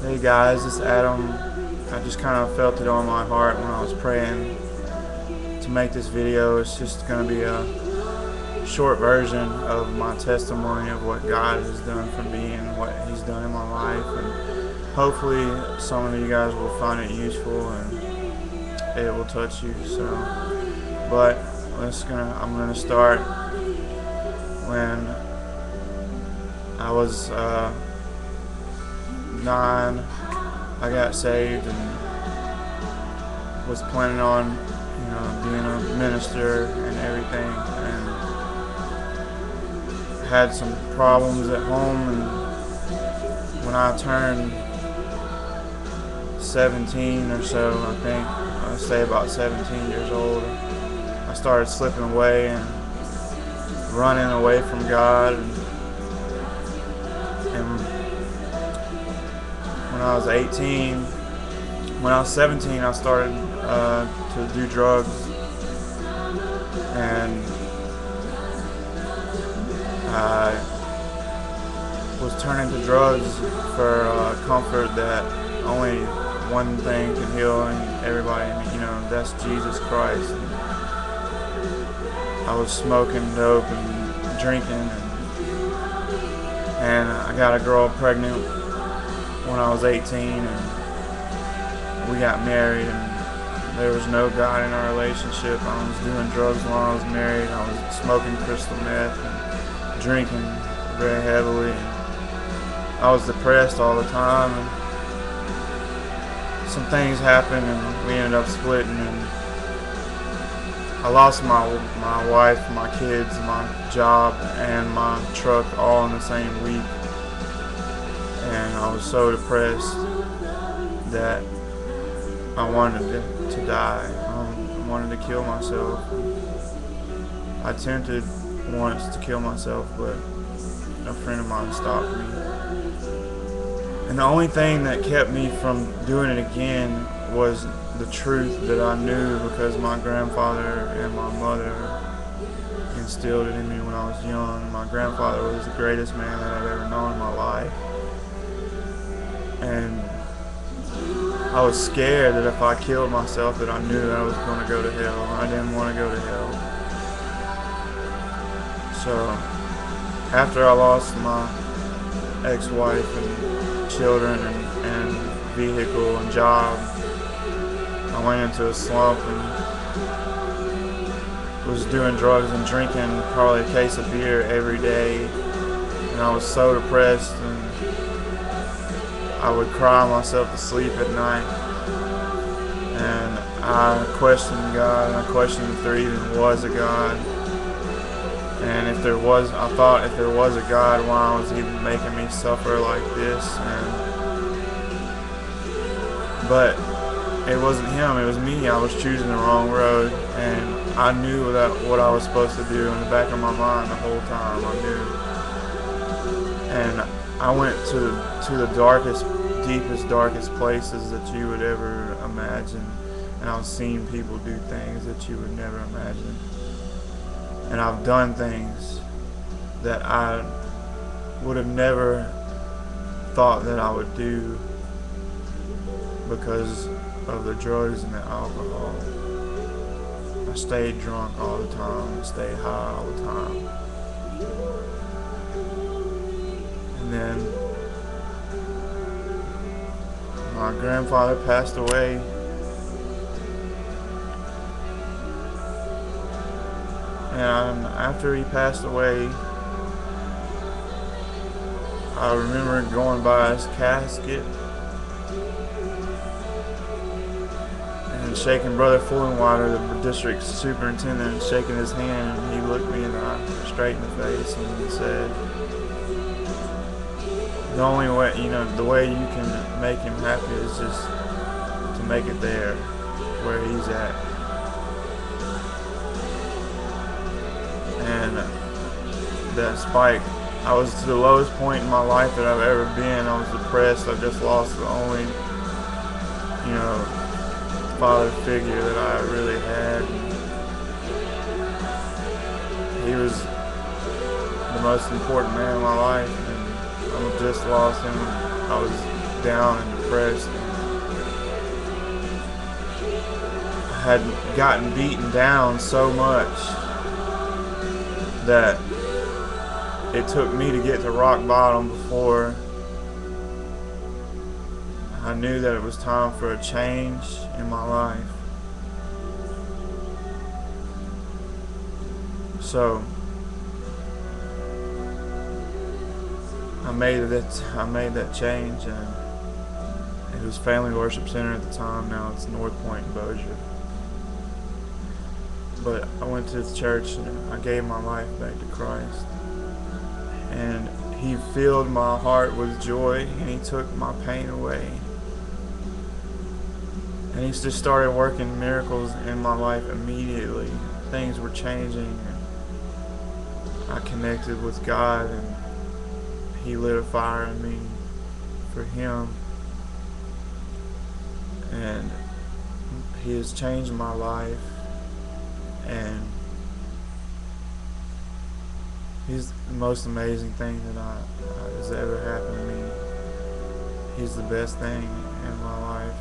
Hey guys, it's Adam. I just kind of felt it on my heart when I was praying to make this video. It's just going to be a short version of my testimony of what God has done for me and what He's done in my life. And hopefully some of you guys will find it useful and it will touch you. But I'm gonna start when I was 9. I got saved and was planning on, being a minister and everything, and had some problems at home. And when I turned 17 or so, I think I say about 17 years old, I started slipping away and running away from God. And when I was 17, I started to do drugs, and I was turning to drugs for comfort that only one thing can heal, and everybody, that's Jesus Christ. And I was smoking dope and drinking, and I got a girl pregnant when I was 18, and we got married, and there was no God in our relationship. I was doing drugs while I was married. I was smoking crystal meth and drinking very heavily, and I was depressed all the time. And some things happened, and we ended up splitting, and I lost my wife, my kids, my job, and my truck all in the same week. And I was so depressed that I wanted to die. I wanted to kill myself. I attempted once to kill myself, but a friend of mine stopped me. And the only thing that kept me from doing it again was the truth that I knew, because my grandfather and my mother instilled it in me when I was young. My grandfather was the greatest man that I've ever known in my life. And I was scared that if I killed myself, that I knew that I was going to go to hell. I didn't want to go to hell. So after I lost my ex-wife and children and vehicle and job, I went into a slump and was doing drugs and drinking probably a case of beer every day. And I was so depressed, and I would cry myself to sleep at night. And I questioned God, and I questioned if there even was a God. And if there was, I thought if there was a God, why was He making me suffer like this? But it wasn't Him, it was me. I was choosing the wrong road, and I knew that what I was supposed to do in the back of my mind the whole time. I knew. And I went to the darkest, deepest, darkest places that you would ever imagine, and I've seen people do things that you would never imagine. And I've done things that I would have never thought that I would do because of the drugs and the alcohol. I stayed drunk all the time, stayed high all the time. And then my grandfather passed away, and after he passed away, I remember going by his casket and shaking Brother Fullenwater, the district superintendent, shaking his hand, and he looked me straight in the face, and he said, the only way, the way you can make him happy is just to make it there where he's at. And that spike, I was to the lowest point in my life that I've ever been. I was depressed. I just lost the only, father figure that I really had. He was the most important man in my life, and I just lost him. I was down and depressed. I had gotten beaten down so much that it took me to get to rock bottom before I knew that it was time for a change in my life. So I made that change, and it was Family Worship Center at the time. Now it's North Point in Bossier. But I went to the church and I gave my life back to Christ, and He filled my heart with joy, and He took my pain away. And He just started working miracles in my life immediately. Things were changing, and I connected with God, and He lit a fire in me for Him. And He has changed my life, and He's the most amazing thing that has ever happened to me. He's the best thing in my life.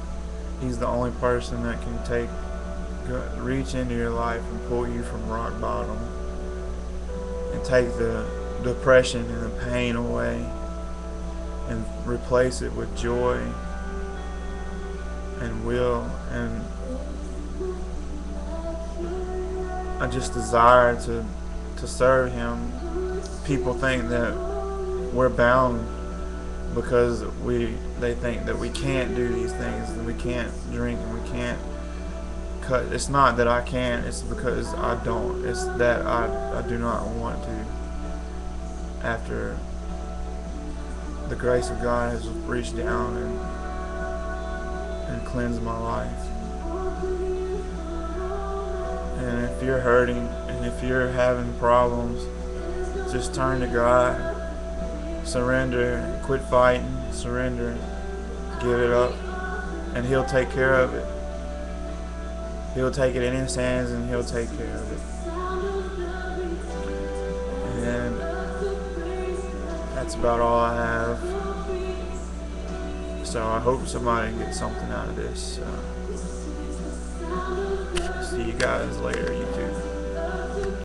He's the only person that can reach into your life and pull you from rock bottom and take the depression and the pain away and replace it with joy and will. And I just desire to serve Him. People think that we're bound because they think that we can't do these things, and we can't drink, and we can't cut. It's not that I can't, it's because I don't. It's that I do not want to. After the grace of God has reached down and cleansed my life. And if you're hurting and if you're having problems, just turn to God. Surrender. Quit fighting. Surrender. Give it up. And He'll take care of it. He'll take it in His hands, and He'll take care of it. And that's about all I have. So I hope somebody gets something out of this. See you guys later, YouTube.